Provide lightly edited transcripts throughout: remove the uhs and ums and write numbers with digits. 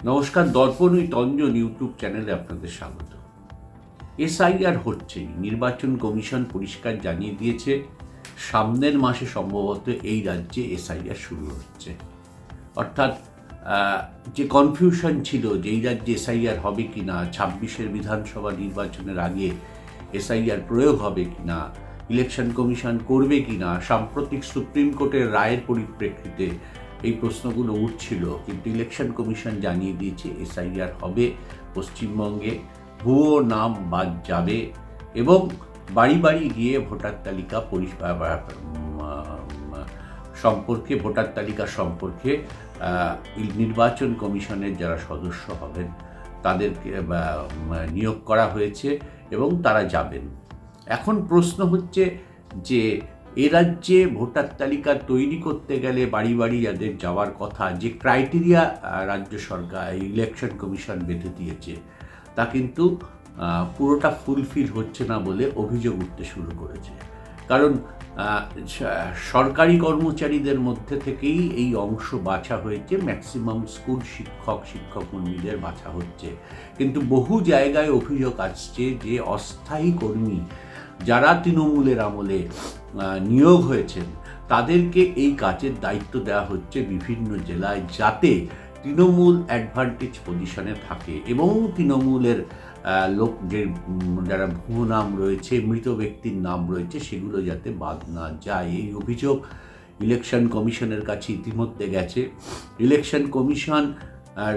নমস্কার, দর্পণ তঞ্জন ইউটিউব চ্যানেলে আপনাদের স্বাগত। এসআইআর হচ্ছেই, নির্বাচন কমিশন পরিষ্কার জানিয়ে দিয়েছে সামনের মাসে সম্ভবত এই রাজ্যে এসআইআর শুরু হচ্ছে। অর্থাৎ যে কনফিউশন ছিল যে এই রাজ্যে এসআইআর হবে কি না, 26-এর বিধানসভা নির্বাচনের আগে এসআইআর প্রয়োগ হবে কি না, ইলেকশন কমিশন করবে কি না, সাম্প্রতিক সুপ্রিম কোর্টের রায়ের পরিপ্রেক্ষিতে এই প্রশ্নগুলো উঠছিল। কিন্তু ইলেকশন কমিশন জানিয়ে দিয়েছে এসআইআর হবে পশ্চিমবঙ্গে, ভুয়ো নাম বাদ যাবে এবং বাড়ি বাড়ি গিয়ে ভোটার তালিকা সম্পর্কে ভোটার তালিকা সম্পর্কে নির্বাচন কমিশনের যারা সদস্য হবেন তাদেরকে নিয়োগ করা হয়েছে এবং তারা যাবেন। এখন প্রশ্ন হচ্ছে যে এ রাজ্যে ভোটার তালিকা তৈরি করতে গেলে বাড়ি বাড়ি যাদের যাওয়ার কথা, যে ক্রাইটেরিয়া রাজ্য সরকার ইলেকশন কমিশন বেঁধে দিয়েছে তা কিন্তু পুরোটা ফুলফিল হচ্ছে না বলে অভিযোগ উঠতে শুরু করেছে। কারণ সরকারি কর্মচারীদের মধ্যে থেকেই এই অংশ বাছা হয়েছে, ম্যাক্সিমাম স্কুল শিক্ষককর্মীদের বাছা হচ্ছে। কিন্তু বহু জায়গায় অভিযোগ আসছে যে অস্থায়ী কর্মী যারা তৃণমূলের আমলে নিয়োগ হয়েছেন তাদেরকে এই কাজের দায়িত্ব দেওয়া হচ্ছে বিভিন্ন জেলায়, যাতে তৃণমূল অ্যাডভান্টেজ পজিশনে থাকে এবং তৃণমূলের লোক যে যারা ভুয়ো নাম রয়েছে, মৃত ব্যক্তির নাম রয়েছে, সেগুলো যাতে বাদ না যায়। এই অভিযোগ ইলেকশন কমিশনের কাছে ইতিমধ্যে গেছে। ইলেকশন কমিশন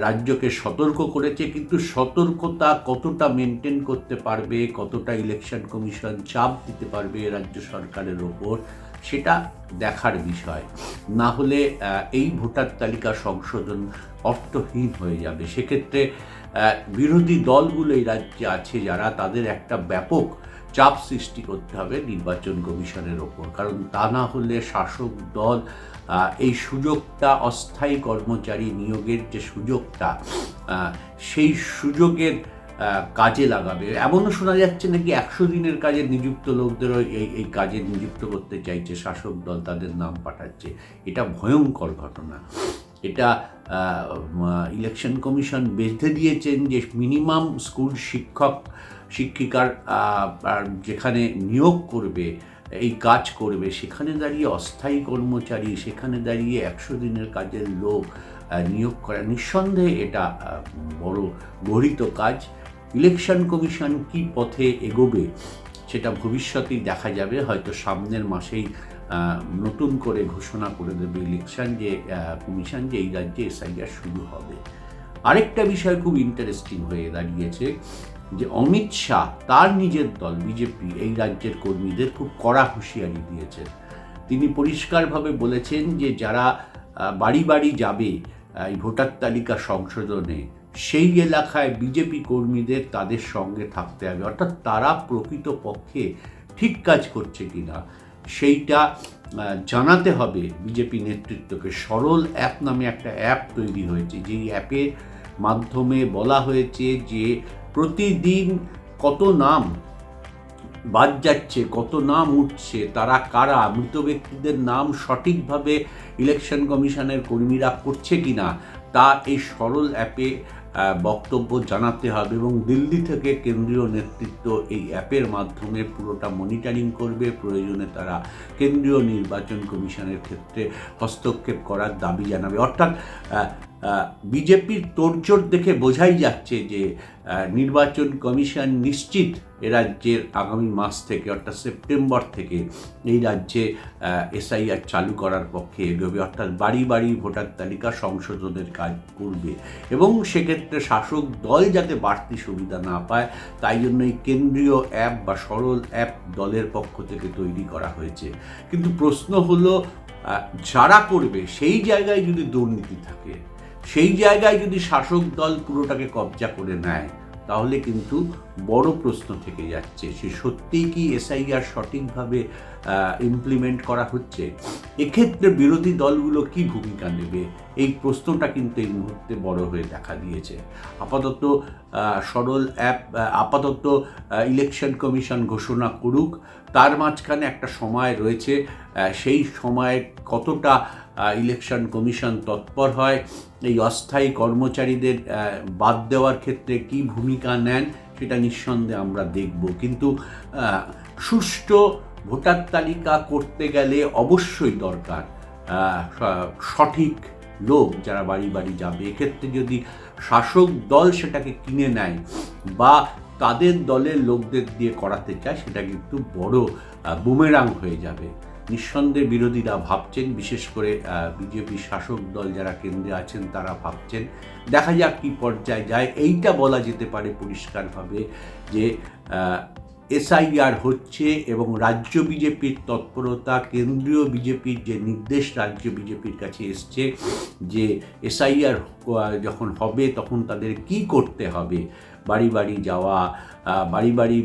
রাজ্যকে সতর্ক করেছে, কিন্তু সতর্কতা কতটা মেনটেন করতে পারবে, কতটা ইলেকশন কমিশন চাপ দিতে পারবে রাজ্য সরকারের ওপর, সেটা দেখার বিষয়। না হলে এই ভোটার তালিকা সংশোধন অর্থহীন হয়ে যাবে। সেক্ষেত্রে বিরোধী দলগুলো এই রাজ্যে আছে যারা, তাদের একটা ব্যাপক চাপ সৃষ্টি করতে হবে নির্বাচন কমিশনের ওপর। কারণ তা না হলে শাসক দল এই সুযোগটা, অস্থায়ী কর্মচারী নিয়োগের যে সুযোগটা, সেই সুযোগের কাজে লাগাবে। এমনও শোনা যাচ্ছে নাকি 100 দিনের কাজে নিযুক্ত লোকদেরও এই কাজে নিযুক্ত করতে চাইছে শাসক দল, তাদের নাম পাঠাচ্ছে। এটা ভয়ঙ্কর ঘটনা। এটা ইলেকশন কমিশন বেঁধে দিয়েছেন যে মিনিমাম স্কুল শিক্ষিকার যেখানে নিয়োগ করবে, এই কাজ করবে, সেখানে দাঁড়িয়ে অস্থায়ী কর্মচারী, সেখানে দাঁড়িয়ে 100 দিনের কাজের লোক নিয়োগ করা, নিঃসন্দেহে এটা বড় গর্হিত কাজ। ইলেকশন কমিশন কি পথে এগোবে সেটা ভবিষ্যতেই দেখা যাবে। হয়তো সামনের মাসেই নতুন করে ঘোষণা করে দেবে ইলেকশন কমিশন যে এই রাজ্যে এসআইআর শুরু হবে। আরেকটা বিষয় খুব ইন্টারেস্টিং হয়ে দাঁড়িয়েছে যে অমিত শাহ তার নিজের দল বিজেপি এই রাজ্যের কর্মীদের খুব কড়া হুঁশিয়ারি দিয়েছেন। তিনি পরিষ্কারভাবে বলেছেন যে যারা বাড়ি বাড়ি যাবে এই ভোটার তালিকা সংশোধনে, সেই এলাকায় বিজেপি কর্মীদের তাদের সঙ্গে থাকতে হবে। অর্থাৎ তারা প্রকৃতপক্ষে ঠিক কাজ করছে কিনা সেইটা জানাতে হবে বিজেপি নেতৃত্বকে। সরল অ্যাপ নামে একটা অ্যাপ তৈরি হয়েছে, যেই অ্যাপের মাধ্যমে বলা হয়েছে যে প্রতিদিন কত নাম বাদ যাচ্ছে, কত নাম উঠছে, তারা কারা, মৃত ব্যক্তিদের নাম সঠিকভাবে ইলেকশন কমিশনের কর্মীরা করছে কিনা তা এই সরল অ্যাপে বক্তব্য জানাতে হবে। এবং দিল্লি থেকে কেন্দ্রীয় নেতৃত্ব এই অ্যাপের মাধ্যমে পুরোটা মনিটরিং করবে। প্রয়োজনে তারা কেন্দ্রীয় নির্বাচন কমিশনের ক্ষেত্রে হস্তক্ষেপ করার দাবি জানাবে। অর্থাৎ বিজেপির তোড়জোড় দেখে বোঝাই যাচ্ছে যে নির্বাচন কমিশন নিশ্চিত এ রাজ্যের আগামী মাস থেকে, অর্থাৎ সেপ্টেম্বর থেকে এই রাজ্যে এসআইআর চালু করার পক্ষে এগোবে। অর্থাৎ বাড়ি বাড়ি ভোটার তালিকা সংশোধনের কাজ করবে এবং সেক্ষেত্রে শাসক দল যাতে বাড়তি সুবিধা না পায়, তাই জন্য এই কেন্দ্রীয় অ্যাপ বা সরল অ্যাপ দলের পক্ষ থেকে তৈরি করা হয়েছে। কিন্তু প্রশ্ন হলো, যারা করবে সেই জায়গায় যদি দুর্নীতি থাকে, সেই জায়গায় যদি শাসক দল পুরোটাকে কবজা করে নেয়, তাহলে কিন্তু বড় প্রশ্ন থেকে যাচ্ছে সে সত্যিই কি এসআইআর সঠিকভাবে ইমপ্লিমেন্ট করা হচ্ছে। এক্ষেত্রে বিরোধী দলগুলো কি ভূমিকা নেবে, এই প্রশ্নটা কিন্তু এই মুহূর্তে বড় হয়ে দেখা দিয়েছে। আপাতত সরল অ্যাপ আপাতত ইলেকশন কমিশন ঘোষণা করুক, তার মাঝখানে একটা সময় রয়েছে, সেই সময়ে কতটা ইলেকশন কমিশন তৎপর হয়, এই অস্থায়ী কর্মচারীদের বাদ দেওয়ার ক্ষেত্রে কী ভূমিকা নেন সেটা নিঃসন্দেহে আমরা দেখব। কিন্তু সুষ্ঠু ভোটার তালিকা করতে গেলে অবশ্যই দরকার সঠিক লোক যারা বাড়ি বাড়ি যাবে। এক্ষেত্রে যদি শাসক দল সেটাকে কিনে নেয় বা তাদের দলের লোকদের দিয়ে করাতে চায়, সেটা কিন্তু বড় বুমেরাং হয়ে যাবে। নিঃসন্দেহে বিরোধীরা ভাবছেন, বিশেষ করে বিজেপি শাসক দল যারা কেন্দ্রে আছেন তারা ভাবছেন। দেখা যাক কী পর্যায়ে যায়। এইটা বলা যেতে পারে পরিষ্কারভাবে যে এসআইআর হচ্ছে এবং রাজ্য বিজেপির তৎপরতা, কেন্দ্রীয় বিজেপির যে নির্দেশ রাজ্য বিজেপির কাছে এসছে যে এসআইআর যখন হবে তখন তাদের কি করতে হবে, বাড়ি বাড়ি যাওয়া, বাড়ি বাড়ি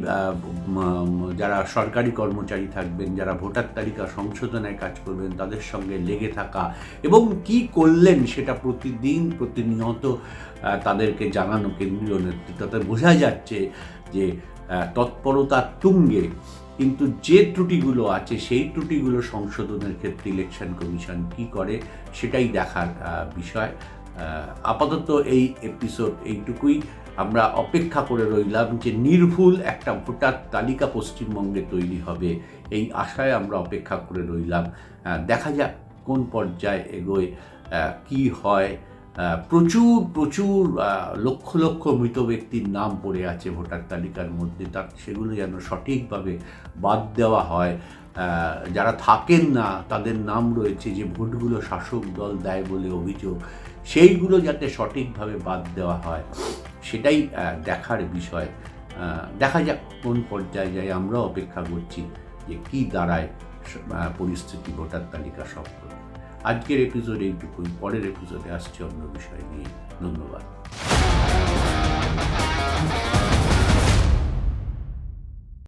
যারা সরকারি কর্মচারী থাকবেন, যারা ভোটার তালিকা সংশোধনের কাজ করবেন তাদের সঙ্গে লেগে থাকা এবং কি করলেন সেটা প্রতিনিয়ত তাদেরকে জানানো কেন্দ্রীয় নেতৃত্ব। তাতে বোঝা যাচ্ছে যে তৎপরতা তুঙ্গে, কিন্তু যে ত্রুটিগুলো আছে সেই ত্রুটিগুলো সংশোধনের ক্ষেত্রে ইলেকশন কমিশন কী করে সেটাই দেখার বিষয়। আপাতত এই এপিসোড এইটুকুই। আমরা অপেক্ষা করে রইলাম যে নির্ভুল একটা ভোটার তালিকা পশ্চিমবঙ্গে তৈরি হবে, এই আশায় আমরা অপেক্ষা করে রইলাম। দেখা যাক কোন পর্যায়ে এগোয়, কি হয়। প্রচুর লক্ষ লক্ষ মৃত ব্যক্তির নাম পড়ে আছে ভোটার তালিকার মধ্যে, সেগুলো যেন সঠিকভাবে বাদ দেওয়া হয়। যারা থাকেন না তাদের নাম রয়েছে, যে ভোটগুলো শাসক দল দেয় বলে অভিযোগ, সেইগুলো যাতে সঠিকভাবে বাদ দেওয়া হয় সেটাই দেখার বিষয়। দেখা যাক কোন পর্যায়ে যায়। আমরাও অপেক্ষা করছি যে কী দাঁড়ায় পরিস্থিতি ভোটার তালিকা সম্পর্কে। আজকের এপিসোড এইটুকুই। পরের এপিসোডে আসছে অন্য বিষয় নিয়ে। ধন্যবাদ।